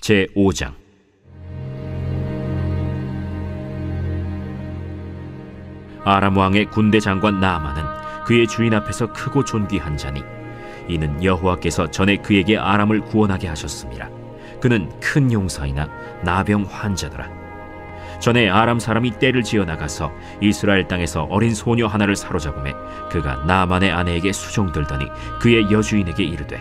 제5장. 아람 왕의 군대 장관 나아만은 그의 주인 앞에서 크고 존귀한 자니 이는 여호와께서 전에 그에게 아람을 구원하게 하셨습니다. 그는 큰 용사이나 나병 환자더라. 전에 아람 사람이 떼를 지어 나가서 이스라엘 땅에서 어린 소녀 하나를 사로잡음에 그가 나아만의 아내에게 수종들더니 그의 여주인에게 이르되,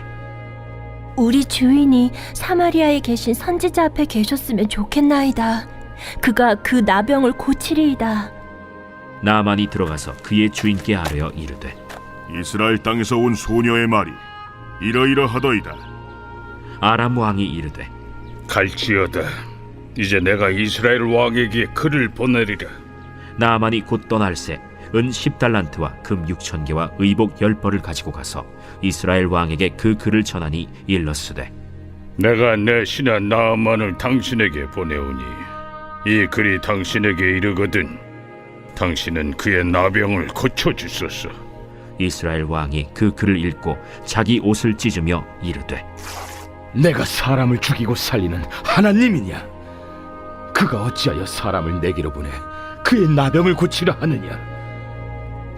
우리 주인이 사마리아에 계신 선지자 앞에 계셨으면 좋겠나이다. 그가 그 나병을 고치리이다. 나아만이 들어가서 그의 주인께 아뢰어 이르되, 이스라엘 땅에서 온 소녀의 말이 이러이러하더이다. 아람 왕이 이르되, 갈지어다. 이제 내가 이스라엘 왕에게 글을 보내리라. 나아만이 곧 떠날새 은 10달란트와 금 6,000개와 의복 10벌을 가지고 가서 이스라엘 왕에게 그 글을 전하니 일렀으되, 내가 내 신하 나아만을 당신에게 보내오니 이 글이 당신에게 이르거든 당신은 그의 나병을 고쳐주소서. 이스라엘 왕이 그 글을 읽고 자기 옷을 찢으며 이르되, 내가 사람을 죽이고 살리는 하나님이냐? 그가 어찌하여 사람을 내게로 보내 그의 나병을 고치려 하느냐?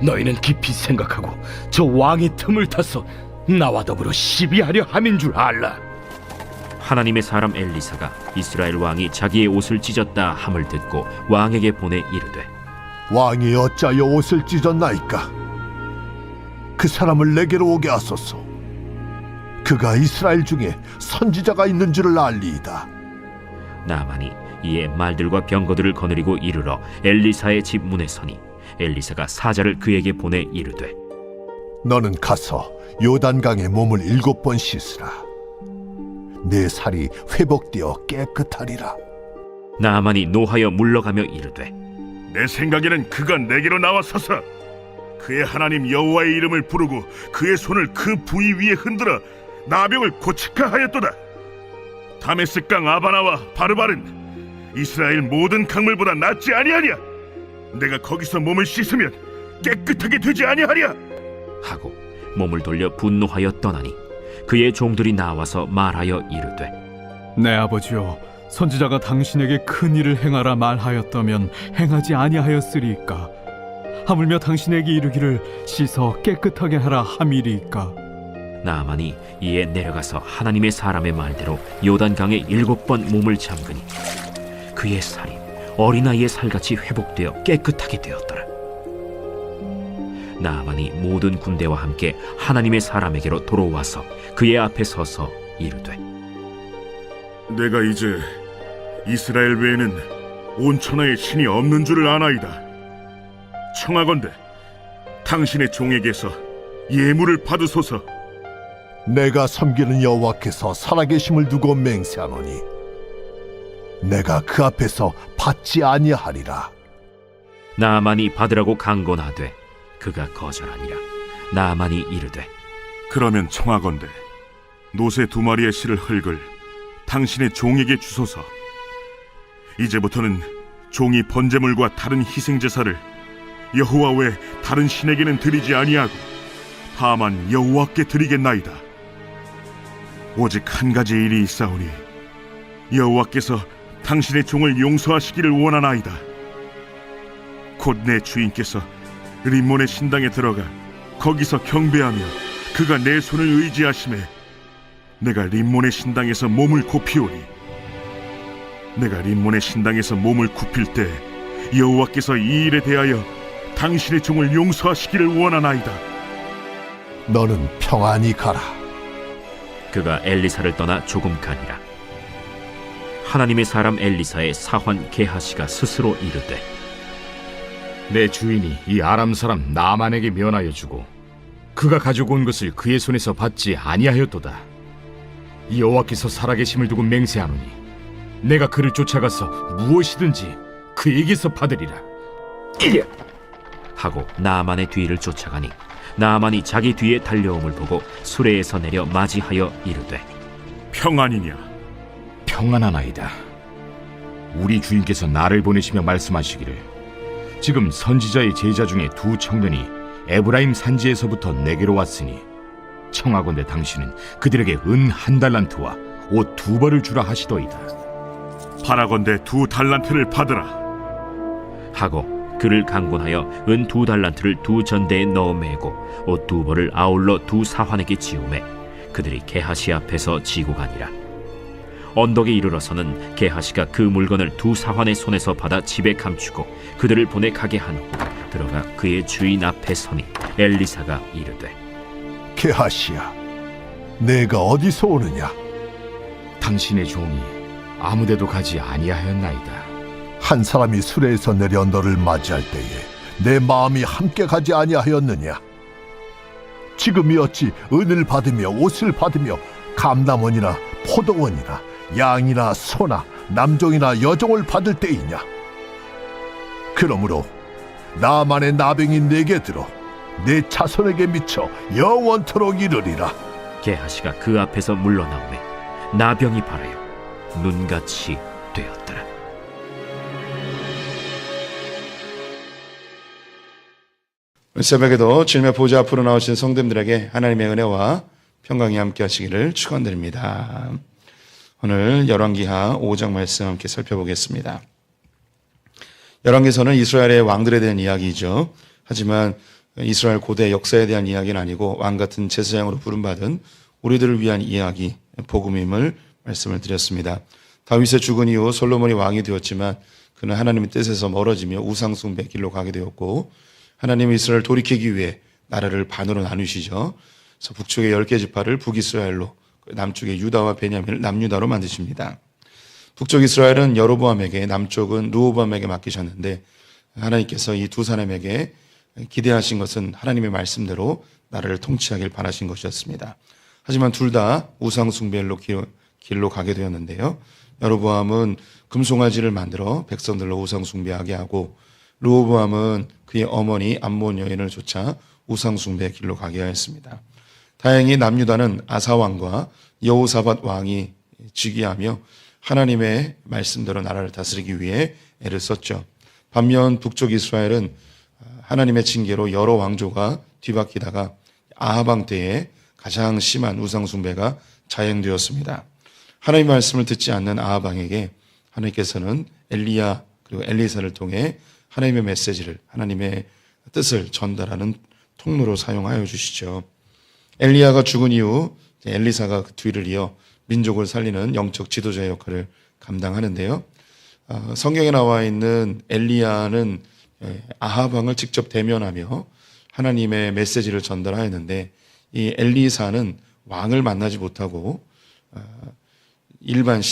너희는 깊이 생각하고 저 왕의 틈을 타서 나와 더불어 시비하려 함인 줄 알라. 하나님의 사람 엘리사가 이스라엘 왕이 자기의 옷을 찢었다 함을 듣고 왕에게 보내 이르되, 왕이 어찌하여 옷을 찢었나이까? 그 사람을 내게로 오게 하소서. 그가 이스라엘 중에 선지자가 있는 줄을 알리이다. 나아만이 이에 말들과 병거들을 거느리고 이르러 엘리사의 집 문에 서니 엘리사가 사자를 그에게 보내 이르되, 너는 가서 요단강에 몸을 7번 씻으라. 내 살이 회복되어 깨끗하리라. 나아만이 노하여 물러가며 이르되, 내 생각에는 그가 내게로 나와서서 그의 하나님 여호와의 이름을 부르고 그의 손을 그 부위 위에 흔들어 나병을 고치카 하였도다. 다메스강 아바나와 바르바른 이스라엘 모든 강물보다 낫지 아니하냐? 내가 거기서 몸을 씻으면 깨끗하게 되지 아니하랴? 하고 몸을 돌려 분노하여 떠나니 그의 종들이 나와서 말하여 이르되, 내 아버지여, 선지자가 당신에게 큰 일을 행하라 말하였다면 행하지 아니하였으리이까? 하물며 당신에게 이르기를 씻어 깨끗하게 하라 함이리이까? 나아만이 이에 내려가서 하나님의 사람의 말대로 요단강에 7번 몸을 잠그니 그의 살이 어린아이의 살같이 회복되어 깨끗하게 되었더라. 나아만이 모든 군대와 함께 하나님의 사람에게로 돌아와서 그의 앞에 서서 이르되, 내가 이제 이스라엘 외에는 온 천하에 신이 없는 줄을 아나이다. 청하건대 당신의 종에게서 예물을 받으소서. 내가 섬기는 여호와께서 살아계심을 두고 맹세하노니 내가 그 앞에서 받지 아니하리라. 나아만이 받으라고 강권하되 그가 거절하니라. 나아만이 이르되, 그러면 청하건대 노새 2마리의 실을 흙을 당신의 종에게 주소서. 이제부터는 종이 번제물과 다른 희생제사를 여호와 외 다른 신에게는 드리지 아니하고 다만 여호와께 드리겠나이다. 오직 한 가지 일이 있사오니 여호와께서 당신의 종을 용서하시기를 원하나이다. 곧 내 주인께서 림몬의 신당에 들어가 거기서 경배하며 그가 내 손을 의지하심에 내가 림몬의 신당에서 몸을 굽히오니 내가 림몬의 신당에서 몸을 굽힐 때 여호와께서 이 일에 대하여 당신의 종을 용서하시기를 원하나이다. 너는 평안히 가라. 그가 엘리사를 떠나 조금 가니라. 하나님의 사람 엘리사의 사환 게하시가 스스로 이르되, 내 주인이 이 아람 사람 나아만에게 면하여 주고 그가 가지고 온 것을 그의 손에서 받지 아니하였도다. 이 여호와께서 살아계심을 두고 맹세하노니 내가 그를 쫓아가서 무엇이든지 그에게서 받으리라. 하고 나아만의 뒤를 쫓아가니 나아만이 자기 뒤에 달려옴을 보고 수레에서 내려 맞이하여 이르되, 평안이냐? 평안하나이다. 우리 주인께서 나를 보내시며 말씀하시기를 지금 선지자의 제자 중에 2 청년이 에브라임 산지에서부터 내게로 왔으니 청하건대 당신은 그들에게 은 1달란트와 옷 2벌을 주라 하시도이다. 바라건대 2달란트를 받으라. 하고 그를 강권하여 은 2달란트를 2전대에 넣어 매고 옷 2벌을 아울러 2사환에게 지우매 그들이 게하시 앞에서 지고 가니라. 언덕에 이르러서는 게하시가 그 물건을 2사환의 손에서 받아 집에 감추고 그들을 보내 가게 한 후 들어가 그의 주인 앞에 서니 엘리사가 이르되 게하시야, 내가 어디서 오느냐? 당신의 종이 아무데도 가지 아니하였나이다. 한 사람이 수레에서 내려 너를 맞이할 때에 내 마음이 함께 가지 아니하였느냐? 지금이 어찌 은을 받으며 옷을 받으며 감남원이나 포도원이나 양이나 소나 남종이나 여종을 받을 때이냐? 그러므로 나만의 나병이 내게 들어 내 자손에게 미쳐 영원토록 이르리라. 게하시가 그 앞에서 물러나오매 나병이 발하여 눈같이 되었더라. 새벽에도 주님의 보좌 앞으로 나오신 성도님들에게 하나님의 은혜와 평강이 함께 하시기를 축원드립니다. 오늘 열왕기하 5장 말씀 함께 살펴보겠습니다. 열왕기서는 이스라엘의 왕들에 대한 이야기이죠. 하지만 이스라엘 고대 역사에 대한 이야기는 아니고 왕 같은 제사장으로 부름받은 우리들을 위한 이야기, 복음임을 말씀을 드렸습니다. 다윗의 죽은 이후 솔로몬이 왕이 되었지만 그는 하나님의 뜻에서 멀어지며 우상숭배 길로 가게 되었고 하나님이 이스라엘을 돌이키기 위해 나라를 반으로 나누시죠. 그래서 북쪽의 10개 지파를 북이스라엘로, 남쪽의 유다와 베냐민을 남유다로 만드십니다. 북쪽 이스라엘은 여로보암에게, 남쪽은 르호보암에게 맡기셨는데 하나님께서 이 2사람에게 기대하신 것은 하나님의 말씀대로 나라를 통치하길 바라신 것이었습니다. 하지만 둘 다 우상숭배로 길로 가게 되었는데요. 여로보암은 금송아지를 만들어 백성들로 우상숭배하게 하고 르호보암은 그의 어머니 암몬 여인을 쫓아 우상숭배의 길로 가게 하였습니다. 다행히 남유다는 아사 왕과 여호사밧 왕이 즉위하며 하나님의 말씀대로 나라를 다스리기 위해 애를 썼죠. 반면 북쪽 이스라엘은 하나님의 징계로 여러 왕조가 뒤바뀌다가 아합 왕 때에 가장 심한 우상숭배가 자행되었습니다. 하나님의 말씀을 듣지 않는 아합 왕에게 하나님께서는 엘리야 그리고 엘리사를 통해 하나님의 메시지를, 하나님의 뜻을 전달하는 통로로 사용하여 주시죠. 엘리야가 죽은 이후 엘리사가 그 뒤를 이어 민족을 살리는 영적 지도자의 역할을 감당하는데요. 성경에 나와 있는 엘리야는 아합 왕을 직접 대면하며 하나님의 메시지를 전달하였는데 이 엘리사는 왕을 만나지 못하고 일반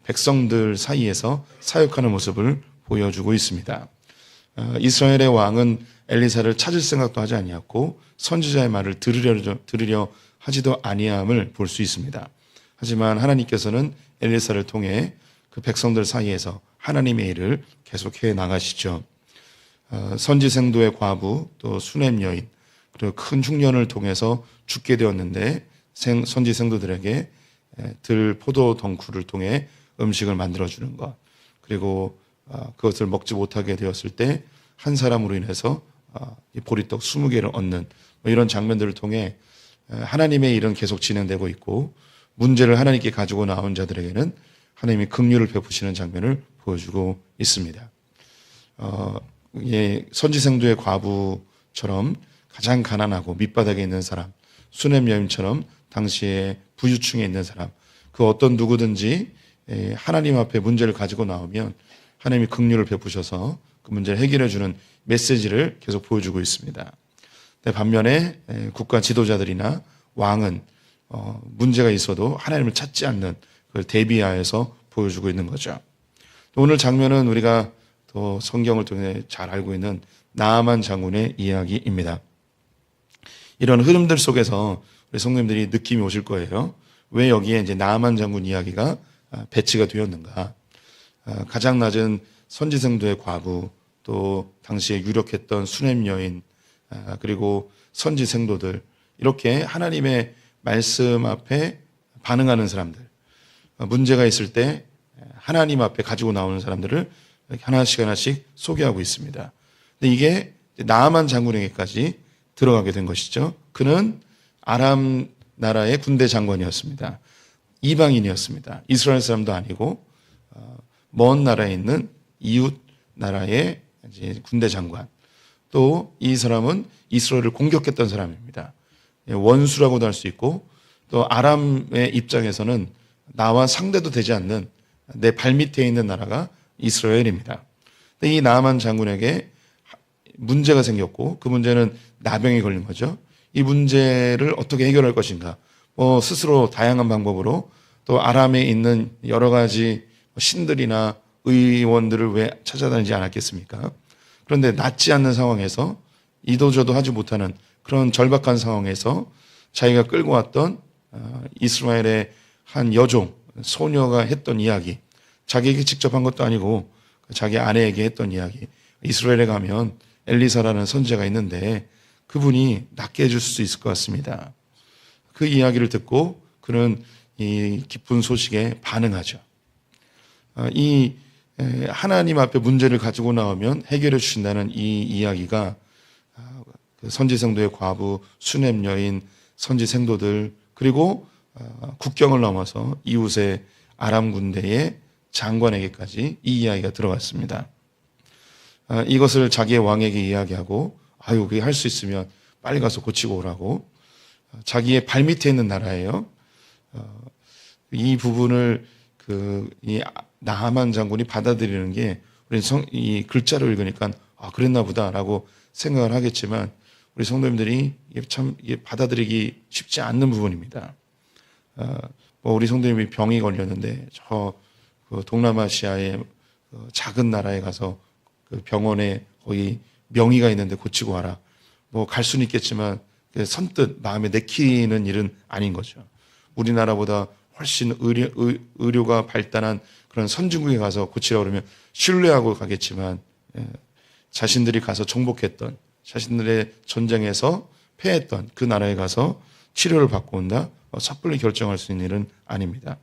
백성들 사이에서 사역하는 모습을 보여주고 있습니다. 이스라엘의 왕은 엘리사를 찾을 생각도 하지 아니했고 선지자의 말을 들으려 하지도 아니함을 볼 수 있습니다. 하지만 하나님께서는 엘리사를 통해 그 백성들 사이에서 하나님의 일을 계속해 나가시죠. 선지생도의 과부, 또 수냄 여인, 그리고 큰 흉년을 통해서 죽게 되었는데 선지생도들에게 들 포도 덩쿨을 통해 음식을 만들어주는 것, 그리고 그것을 먹지 못하게 되었을 때 한 사람으로 인해서 보리떡 20개를 얻는 이런 장면들을 통해 하나님의 일은 계속 진행되고 있고 문제를 하나님께 가지고 나온 자들에게는 하나님이 긍휼을 베푸시는 장면을 보여주고 있습니다. 선지생도의 과부처럼 가장 가난하고 밑바닥에 있는 사람, 수냄 여인처럼 당시에 부유층에 있는 사람, 그 어떤 누구든지 하나님 앞에 문제를 가지고 나오면 하나님이 긍휼을 베푸셔서 그 문제를 해결해 주는 메시지를 계속 보여주고 있습니다. 반면에 국가 지도자들이나 왕은 문제가 있어도 하나님을 찾지 않는 그걸 대비하여서 보여주고 있는 거죠. 오늘 장면은 우리가 또 성경을 통해 잘 알고 있는 나아만 장군의 이야기입니다. 이런 흐름들 속에서 우리 성도님들이 느낌이 오실 거예요. 왜 여기에 이제 나아만 장군 이야기가 배치가 되었는가? 가장 낮은 선지생도의 과부, 또 당시에 유력했던 수냄 여인, 그리고 선지생도들, 이렇게 하나님의 말씀 앞에 반응하는 사람들, 문제가 있을 때 하나님 앞에 가지고 나오는 사람들을 하나씩 소개하고 있습니다. 근데 이게 나아만 장군에게까지 들어가게 된 것이죠. 그는 아람 나라의 군대 장관이었습니다. 이방인이었습니다. 이스라엘 사람도 아니고 먼 나라에 있는 이웃 나라의 이제 군대 장관. 또 이 사람은 이스라엘을 공격했던 사람입니다. 원수라고도 할 수 있고 또 아람의 입장에서는 나와 상대도 되지 않는 내 발밑에 있는 나라가 이스라엘입니다. 근데 이 나아만 장군에게 문제가 생겼고 그 문제는 나병이 걸린 거죠. 이 문제를 어떻게 해결할 것인가. 스스로 다양한 방법으로 또 아람에 있는 여러 가지 신들이나 의원들을 왜 찾아다니지 않았겠습니까? 그런데 낫지 않는 상황에서 이도저도 하지 못하는 그런 절박한 상황에서 자기가 끌고 왔던 이스라엘의 한 여종, 소녀가 했던 이야기, 자기에게 직접 한 것도 아니고 자기 아내에게 했던 이야기. 이스라엘에 가면 엘리사라는 선지자가 있는데 그분이 낫게 해줄 수 있을 것 같습니다. 그 이야기를 듣고 그는 이 기쁜 소식에 반응하죠. 이 하나님 앞에 문제를 가지고 나오면 해결해 주신다는 이 이야기가 그 선지생도의 과부, 수넴 여인, 선지생도들 그리고 국경을 넘어서 이웃의 아람 군대의 장관에게까지 이 이야기가 들어갔습니다. 이것을 자기의 왕에게 이야기하고 그게 할 수 있으면 빨리 가서 고치고 오라고. 자기의 발밑에 있는 나라예요. 이 부분을 이 나하만 장군이 받아들이는 게 우리 이 글자로 읽으니까 그랬나 보다라고 생각을 하겠지만 우리 성도님들이 참 받아들이기 쉽지 않는 부분입니다. 우리 성도님이 병이 걸렸는데 그 동남아시아의 작은 나라에 가서 그 병원에 거기 명의가 있는데 고치고 와라. 갈 수는 있겠지만 선뜻 마음에 내키는 일은 아닌 거죠. 우리나라보다 훨씬 의료가 발달한 그런 선진국에 가서 고치라고 그러면 신뢰하고 가겠지만 자신들이 가서 정복했던 자신들의 전쟁에서 패했던 그 나라에 가서 치료를 받고 온다? 섣불리 결정할 수 있는 일은 아닙니다.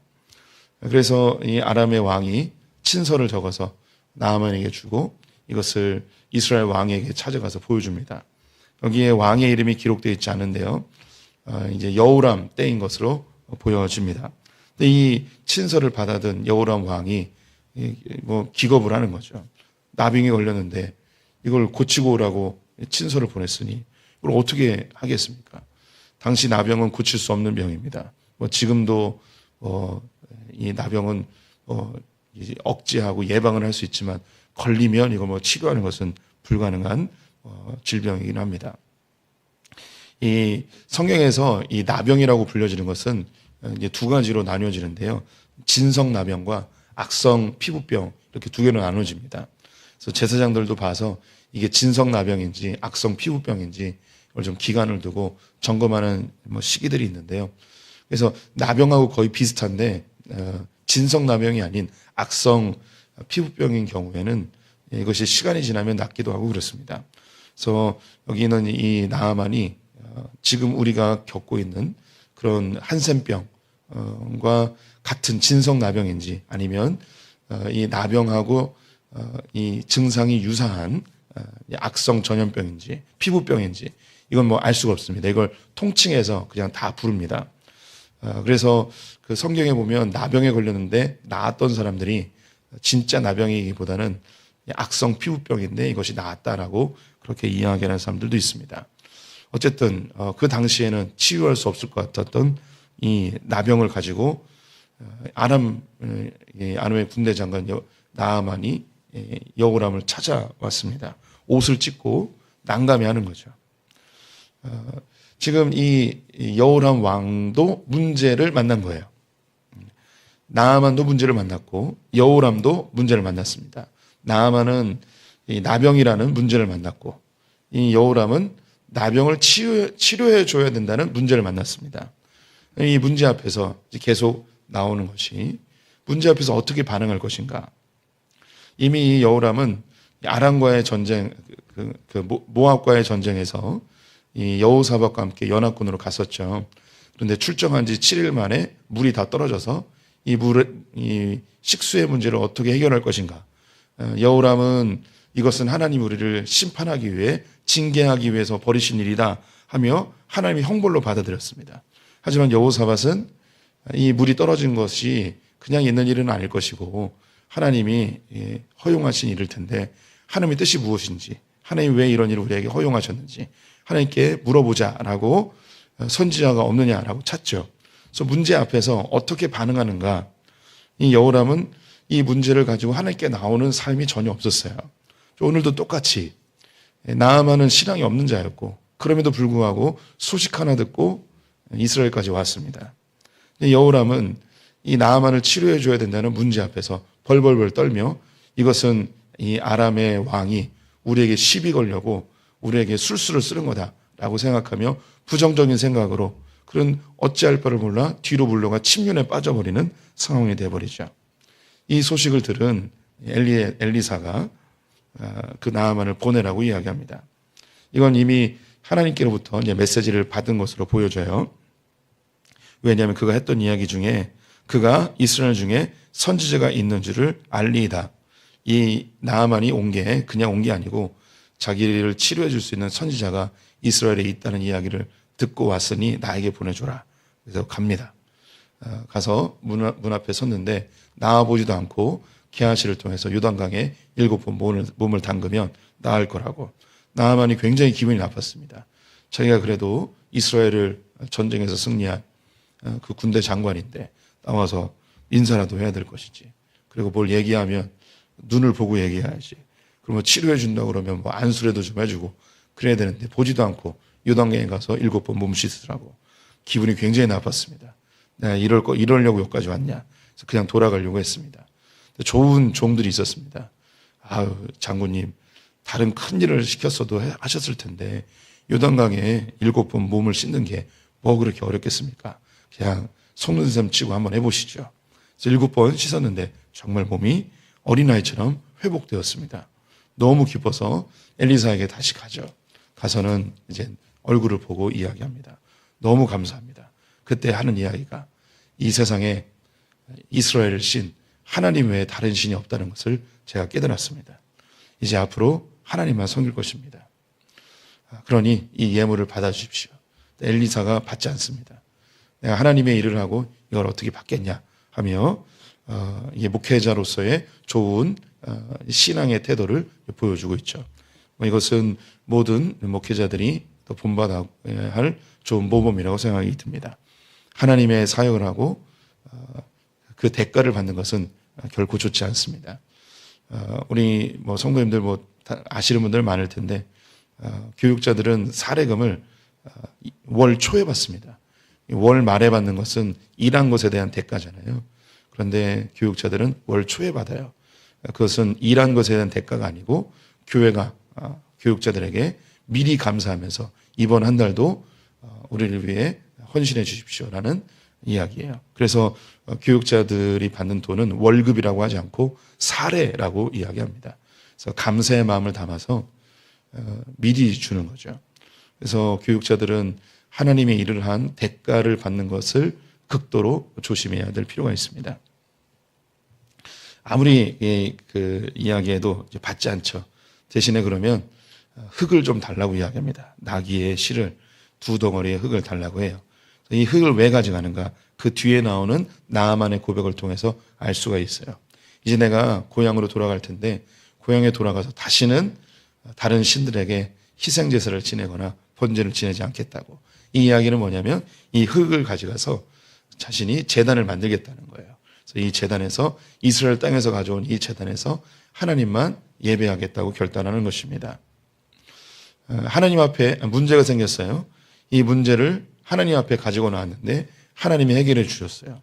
그래서 이 아람의 왕이 친서를 적어서 나아만에게 주고 이것을 이스라엘 왕에게 찾아가서 보여줍니다. 여기에 왕의 이름이 기록되어 있지 않은데요. 이제 여호람 때인 것으로 보여집니다. 근데 이 친서를 받아든 여호람 왕이 기겁을 하는 거죠. 나병이 걸렸는데 이걸 고치고 오라고 친서를 보냈으니 이걸 어떻게 하겠습니까? 당시 나병은 고칠 수 없는 병입니다. 지금도 이 나병은 억제하고 예방을 할 수 있지만 걸리면 이걸 치료하는 것은 불가능한 질병이긴 합니다. 이 성경에서 이 나병이라고 불려지는 것은 이제 두 가지로 나뉘어지는데요. 진성 나병과 악성 피부병 이렇게 두 개로 나눠집니다. 그래서 제사장들도 봐서 이게 진성 나병인지 악성 피부병인지 이걸 좀 기간을 두고 점검하는 시기들이 있는데요. 그래서 나병하고 거의 비슷한데 진성 나병이 아닌 악성 피부병인 경우에는 이것이 시간이 지나면 낫기도 하고 그렇습니다. 그래서 여기는 이 나아만이 지금 우리가 겪고 있는 그런 한센병과 같은 진성 나병인지 아니면 이 나병하고 이 증상이 유사한 악성 전염병인지 피부병인지 이건 알 수가 없습니다. 이걸 통칭해서 그냥 다 부릅니다. 그래서 그 성경에 보면 나병에 걸렸는데 나았던 사람들이 진짜 나병이기보다는 악성 피부병인데 이것이 나았다라고 그렇게 이야기하는 사람들도 있습니다. 어쨌든 그 당시에는 치유할 수 없을 것 같았던 이 나병을 가지고 아람의 군대 장관 나아만이 여호람을 찾아왔습니다. 옷을 찢고 난감해하는 거죠. 지금 이 여호람 왕도 문제를 만난 거예요. 나아만도 문제를 만났고 여호람도 문제를 만났습니다. 나아만은 이 나병이라는 문제를 만났고 이 여호람은 나병을 치료해 줘야 된다는 문제를 만났습니다. 이 문제 앞에서 계속 나오는 것이 문제 앞에서 어떻게 반응할 것인가. 이미 이 여호람은 아람과의 전쟁, 모압과의 전쟁에서 이 여호사밧과 함께 연합군으로 갔었죠. 그런데 출정한 지 7일 만에 물이 다 떨어져서 이 식수의 문제를 어떻게 해결할 것인가. 여호람은 이것은 하나님 우리를 심판하기 위해 징계하기 위해서 버리신 일이다 하며 하나님의 형벌로 받아들였습니다. 하지만 여호사밧은 이 물이 떨어진 것이 그냥 있는 일은 아닐 것이고 하나님이 허용하신 일일 텐데 하나님의 뜻이 무엇인지, 하나님 왜 이런 일을 우리에게 허용하셨는지 하나님께 물어보자라고 선지자가 없느냐라고 찾죠. 그래서 문제 앞에서 어떻게 반응하는가. 이 여호람은 이 문제를 가지고 하나님께 나오는 삶이 전혀 없었어요. 오늘도 똑같이 나아만은 신앙이 없는 자였고 그럼에도 불구하고 소식 하나 듣고 이스라엘까지 왔습니다. 여호람은 이 나아만을 치료해 줘야 된다는 문제 앞에서 벌벌벌 떨며 이것은 이 아람의 왕이 우리에게 시비 걸려고 우리에게 술수를 쓰는 거다라고 생각하며 부정적인 생각으로 그런 어찌할 바를 몰라 뒤로 물러가 침륜에 빠져버리는 상황이 되어버리죠. 이 소식을 들은 엘리사가 그 나아만을 보내라고 이야기합니다. 이건 이미 하나님께로부터 이제 메시지를 받은 것으로 보여져요. 왜냐하면 그가 했던 이야기 중에 그가 이스라엘 중에 선지자가 있는 줄을 알리이다. 이 나아만이 온 게 그냥 온 게 아니고 자기를 치료해 줄 수 있는 선지자가 이스라엘에 있다는 이야기를 듣고 왔으니 나에게 보내줘라. 그래서 갑니다. 가서 문 앞에 섰는데 나와보지도 않고 게하시를 통해서 요단강에 7번 몸을 담그면 나을 거라고. 나아만이 굉장히 기분이 나빴습니다. 자기가 그래도 이스라엘을 전쟁에서 승리한 그 군대 장관인데 나와서 인사라도 해야 될 것이지. 그리고 뭘 얘기하면 눈을 보고 얘기해야지. 그러면 치료해 준다고 그러면 뭐 안수라도 좀 해주고 그래야 되는데 보지도 않고 요단강에 가서 7번 몸 씻으라고. 기분이 굉장히 나빴습니다. 내가 이러려고 여기까지 왔냐. 그래서 그냥 돌아가려고 했습니다. 좋은 종들이 있었습니다. 아유, 장군님, 다른 큰 일을 시켰어도 하셨을 텐데 요단강에 7번 몸을 씻는 게 뭐 그렇게 어렵겠습니까? 그냥 속눈썹 치고 한번 해보시죠. 그래서 7번 씻었는데 정말 몸이 어린아이처럼 회복되었습니다. 너무 기뻐서 엘리사에게 다시 가죠. 가서는 이제 얼굴을 보고 이야기합니다. 너무 감사합니다. 그때 하는 이야기가 이 세상에 이스라엘 신 하나님 외에 다른 신이 없다는 것을 제가 깨달았습니다. 이제 앞으로 하나님만 섬길 것입니다. 그러니 이 예물을 받아주십시오. 엘리사가 받지 않습니다. 내가 하나님의 일을 하고 이걸 어떻게 받겠냐 하며 이게 목회자로서의 좋은 신앙의 태도를 보여주고 있죠. 이것은 모든 목회자들이 또 본받아야 할 좋은 모범이라고 생각이 듭니다. 하나님의 사역을 하고 그 대가를 받는 것은 결코 좋지 않습니다. 우리 뭐 성도님들 뭐 아시는 분들 많을 텐데 교육자들은 사례금을 월 초에 받습니다. 월 말에 받는 것은 일한 것에 대한 대가잖아요. 그런데 교육자들은 월 초에 받아요. 그것은 일한 것에 대한 대가가 아니고 교회가 교육자들에게 미리 감사하면서 이번 한 달도 우리를 위해 헌신해 주십시오라는 이야기예요. 그래서 교육자들이 받는 돈은 월급이라고 하지 않고 사례라고 이야기합니다. 그래서 감사의 마음을 담아서 미리 주는 거죠. 그래서 교육자들은 하나님의 일을 한 대가를 받는 것을 극도로 조심해야 될 필요가 있습니다. 아무리 그 이야기해도 받지 않죠. 대신에 그러면 흙을 좀 달라고 이야기합니다. 나귀의 실을 2덩어리의 흙을 달라고 해요. 이 흙을 왜 가져가는가? 그 뒤에 나오는 나아만의 고백을 통해서 알 수가 있어요. 이제 내가 고향으로 돌아갈 텐데 고향에 돌아가서 다시는 다른 신들에게 희생제사를 지내거나 번제를 지내지 않겠다고. 이 이야기는 뭐냐면 이 흙을 가져가서 자신이 제단을 만들겠다는 거예요. 그래서 이 제단에서 이스라엘 땅에서 가져온 이 제단에서 하나님만 예배하겠다고 결단하는 것입니다. 하나님 앞에 문제가 생겼어요. 이 문제를 하나님 앞에 가지고 나왔는데 하나님이 해결해 주셨어요.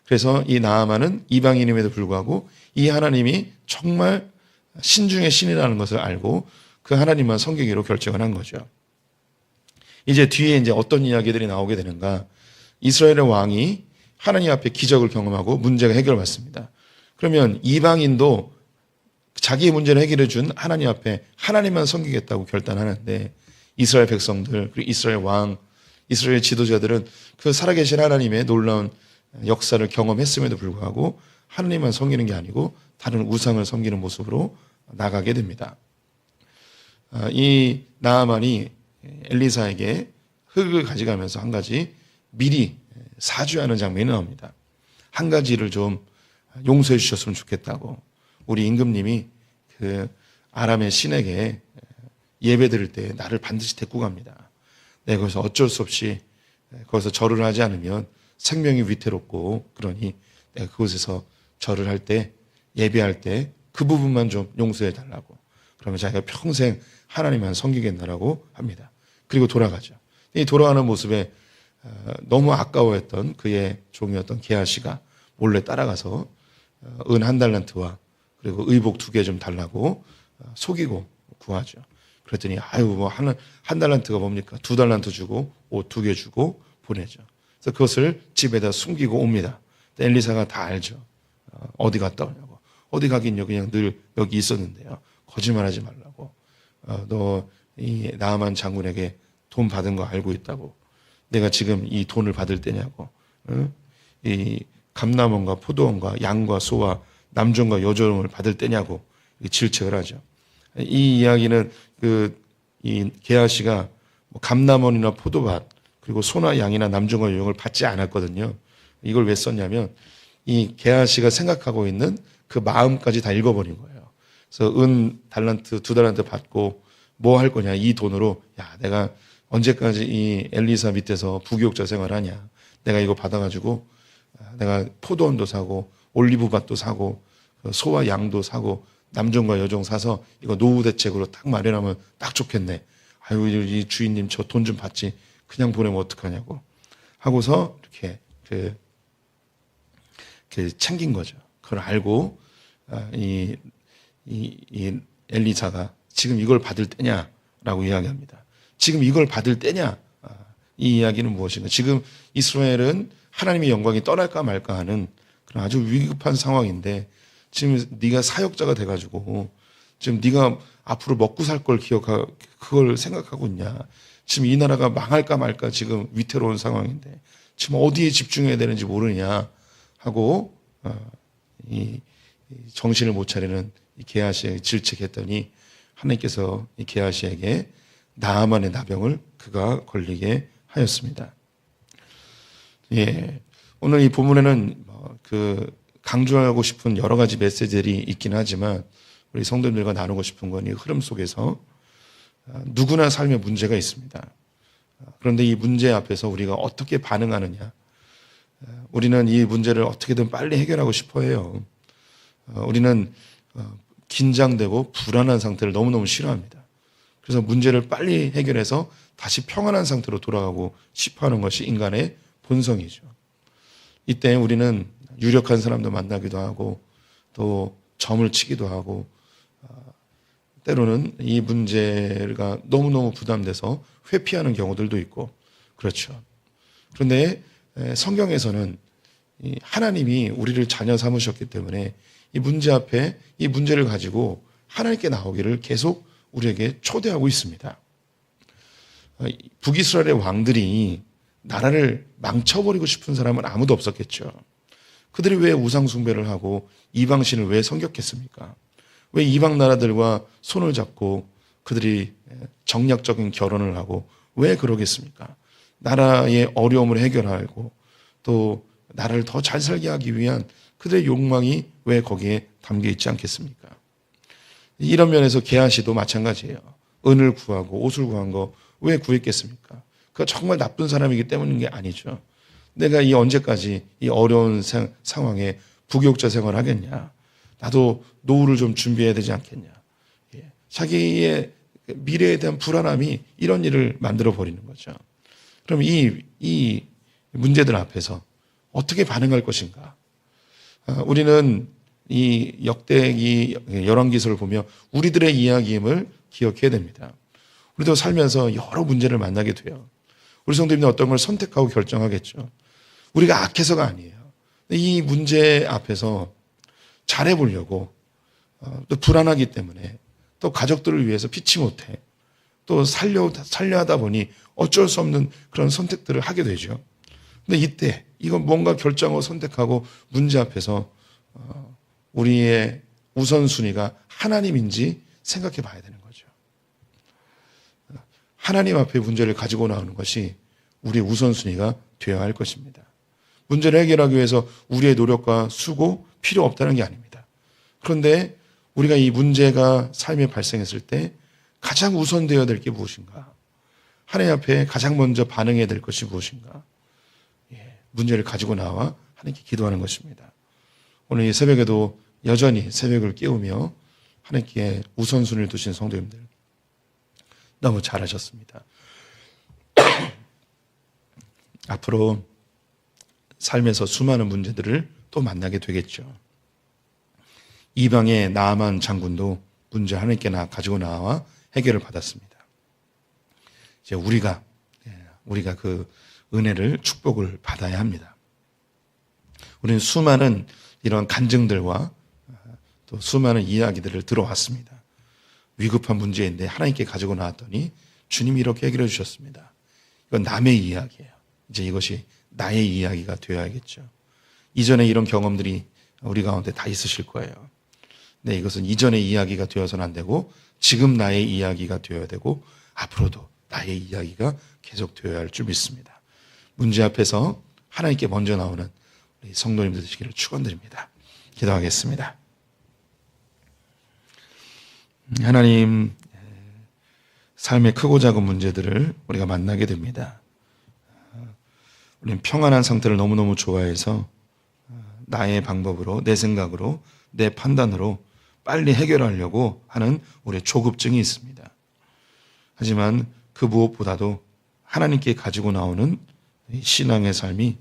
그래서 이 나아만은 이방인임에도 불구하고 이 하나님이 정말 신 중의 신이라는 것을 알고 그 하나님만 섬기기로 결정을 한 거죠. 이제 뒤에 이제 어떤 이야기들이 나오게 되는가? 이스라엘의 왕이 하나님 앞에 기적을 경험하고 문제가 해결받습니다. 그러면 이방인도 자기의 문제를 해결해 준 하나님 앞에 하나님만 섬기겠다고 결단하는데 이스라엘 백성들, 그리고 이스라엘 왕, 이스라엘 지도자들은 그 살아계신 하나님의 놀라운 역사를 경험했음에도 불구하고 하나님만 섬기는 게 아니고 다른 우상을 섬기는 모습으로 나가게 됩니다. 이 나아만이 엘리사에게 흙을 가져가면서 한 가지 미리 사죄하는 장면이 나옵니다. 한 가지를 좀 용서해 주셨으면 좋겠다고. 우리 임금님이 그 아람의 신에게 예배 드릴 때 나를 반드시 데리고 갑니다. 내가 거기서 어쩔 수 없이 거기서 절을 하지 않으면 생명이 위태롭고, 그러니 내가 그곳에서 절을 할 때, 예배할 때 그 부분만 좀 용서해 달라고. 그러면 자기가 평생 하나님만 섬기겠다라고 합니다. 그리고 돌아가죠. 이 돌아가는 모습에 너무 아까워했던 그의 종이었던 게하시가 몰래 따라가서 은 1달란트와 그리고 의복 2개 좀 달라고 속이고 구하죠. 그랬더니 아유 뭐 한 달란트가 뭡니까? 2달란트 주고 옷 2개 주고 보내죠. 그래서 그것을 집에다 숨기고 옵니다. 엘리사가 다 알죠. 어디 갔다 오냐고. 어디 가긴요. 그냥 늘 여기 있었는데요. 거짓말하지 말라고. 너 이 나아만 장군에게 돈 받은 거 알고 있다고. 내가 지금 이 돈을 받을 때냐고. 이 감람원과 포도원과 양과 소와 남종과 여종을 받을 때냐고 질책을 하죠. 이 이야기는 이 게하시가 뭐 감람원이나 포도밭 그리고 소나 양이나 남종과 여종을 받지 않았거든요. 이걸 왜 썼냐면 이 게하시가 생각하고 있는 그 마음까지 다 읽어버린 거예요. 그래서 은 달란트 2달란트 받고 뭐 할 거냐. 이 돈으로 야 내가 언제까지 이 엘리사 밑에서 부교육자 생활하냐. 내가 이거 받아가지고 내가 포도원도 사고 올리브밭도 사고 소와 양도 사고 남종과 여종 사서 이거 노후 대책으로 딱 마련하면 딱 좋겠네. 아유 이 주인님 저 돈 좀 받지 그냥 보내면 어떡하냐고 하고서 이렇게 챙긴 거죠. 그걸 알고 이 엘리사가 지금 이걸 받을 때냐라고 이야기합니다. 지금 이걸 받을 때냐? 이 이야기는 무엇인가? 지금 이스라엘은 하나님의 영광이 떠날까 말까 하는 그런 아주 위급한 상황인데 지금 네가 사역자가 돼가지고 지금 네가 앞으로 먹고 살 걸 그걸 생각하고 있냐? 지금 이 나라가 망할까 말까 지금 위태로운 상황인데 지금 어디에 집중해야 되는지 모르냐 하고 이 정신을 못 차리는 이 게하시에게 질책했더니 하나님께서 이 게하시에게 나아만의 나병을 그가 걸리게 하였습니다. 예, 오늘 이 본문에는 강조하고 싶은 여러 가지 메시지들이 있긴 하지만 우리 성도님들과 나누고 싶은 건 이 흐름 속에서 누구나 삶에 문제가 있습니다. 그런데 이 문제 앞에서 우리가 어떻게 반응하느냐. 우리는 이 문제를 어떻게든 빨리 해결하고 싶어 해요. 우리는 긴장되고 불안한 상태를 너무너무 싫어합니다. 그래서 문제를 빨리 해결해서 다시 평안한 상태로 돌아가고 싶어 하는 것이 인간의 본성이죠. 이때 우리는 유력한 사람도 만나기도 하고 또 점을 치기도 하고 때로는 이 문제가 너무너무 부담돼서 회피하는 경우들도 있고 그렇죠. 그런데 성경에서는 하나님이 우리를 자녀 삼으셨기 때문에 이 문제 앞에 이 문제를 가지고 하나님께 나오기를 계속 우리에게 초대하고 있습니다. 북이스라엘의 왕들이 나라를 망쳐버리고 싶은 사람은 아무도 없었겠죠. 그들이 왜 우상 숭배를 하고 이방신을 왜 섬겼겠습니까? 왜 이방 나라들과 손을 잡고 그들이 정략적인 결혼을 하고 왜 그러겠습니까? 나라의 어려움을 해결하고 또 나라를 더 잘 살게 하기 위한 그들의 욕망이 왜 거기에 담겨 있지 않겠습니까? 이런 면에서 게하시도 마찬가지예요. 은을 구하고 옷을 구한 거 왜 구했겠습니까? 그가 정말 나쁜 사람이기 때문인 게 아니죠. 내가 이 언제까지 이 어려운 상황에 부교육자 생활을 하겠냐. 나도 노후를 좀 준비해야 되지 않겠냐. 자기의 미래에 대한 불안함이 이런 일을 만들어 버리는 거죠. 그럼 이 문제들 앞에서 어떻게 반응할 것인가? 우리는 이 역대기 열왕기서를 보며 우리들의 이야기임을 기억해야 됩니다. 우리도 살면서 여러 문제를 만나게 돼요. 우리 성도님들 어떤 걸 선택하고 결정하겠죠. 우리가 악해서가 아니에요. 이 문제 앞에서 잘해보려고 또 불안하기 때문에 또 가족들을 위해서 피치 못해 또 살려 하다 보니 어쩔 수 없는 그런 선택들을 하게 되죠. 근데 이때 이건 뭔가 결정하고 선택하고 문제 앞에서 우리의 우선순위가 하나님인지 생각해 봐야 되는 거죠. 하나님 앞에 문제를 가지고 나오는 것이 우리의 우선순위가 되어야 할 것입니다. 문제를 해결하기 위해서 우리의 노력과 수고 필요 없다는 게 아닙니다. 그런데 우리가 이 문제가 삶에 발생했을 때 가장 우선되어야 될 게 무엇인가? 하나님 앞에 가장 먼저 반응해야 될 것이 무엇인가? 문제를 가지고 나와 하나님께 기도하는 것입니다. 오늘 이 새벽에도 여전히 새벽을 깨우며 하나님께 우선순위를 두신 성도님들 너무 잘하셨습니다. 앞으로 삶에서 수많은 문제들을 또 만나게 되겠죠. 이방의 나아만 장군도 문제 하나님께 가지고 나와 해결을 받았습니다. 이제 우리가 그 은혜를 축복을 받아야 합니다. 우리는 수많은 이런 간증들과 또 수많은 이야기들을 들어왔습니다. 위급한 문제인데 하나님께 가지고 나왔더니 주님이 이렇게 해결해 주셨습니다. 이건 남의 이야기예요. 이제 이것이 나의 이야기가 되어야겠죠. 이전에 이런 경험들이 우리 가운데 다 있으실 거예요. 네, 이것은 이전의 이야기가 되어서는 안 되고 지금 나의 이야기가 되어야 되고 앞으로도 나의 이야기가 계속 되어야 할 줄 믿습니다. 문제 앞에서 하나님께 먼저 나오는 우리 성도님들 되시기를 축원드립니다. 기도하겠습니다. 하나님, 삶의 크고 작은 문제들을 우리가 만나게 됩니다. 우리는 평안한 상태를 너무너무 좋아해서 나의 방법으로, 내 생각으로, 내 판단으로 빨리 해결하려고 하는 우리의 조급증이 있습니다. 하지만 그 무엇보다도 하나님께 가지고 나오는 신앙의 삶이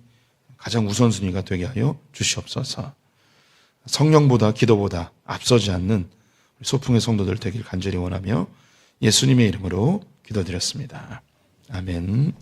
가장 우선순위가 되게 하여 주시옵소서. 성령보다 기도보다 앞서지 않는 소풍의 성도들 되길 간절히 원하며 예수님의 이름으로 기도드렸습니다. 아멘.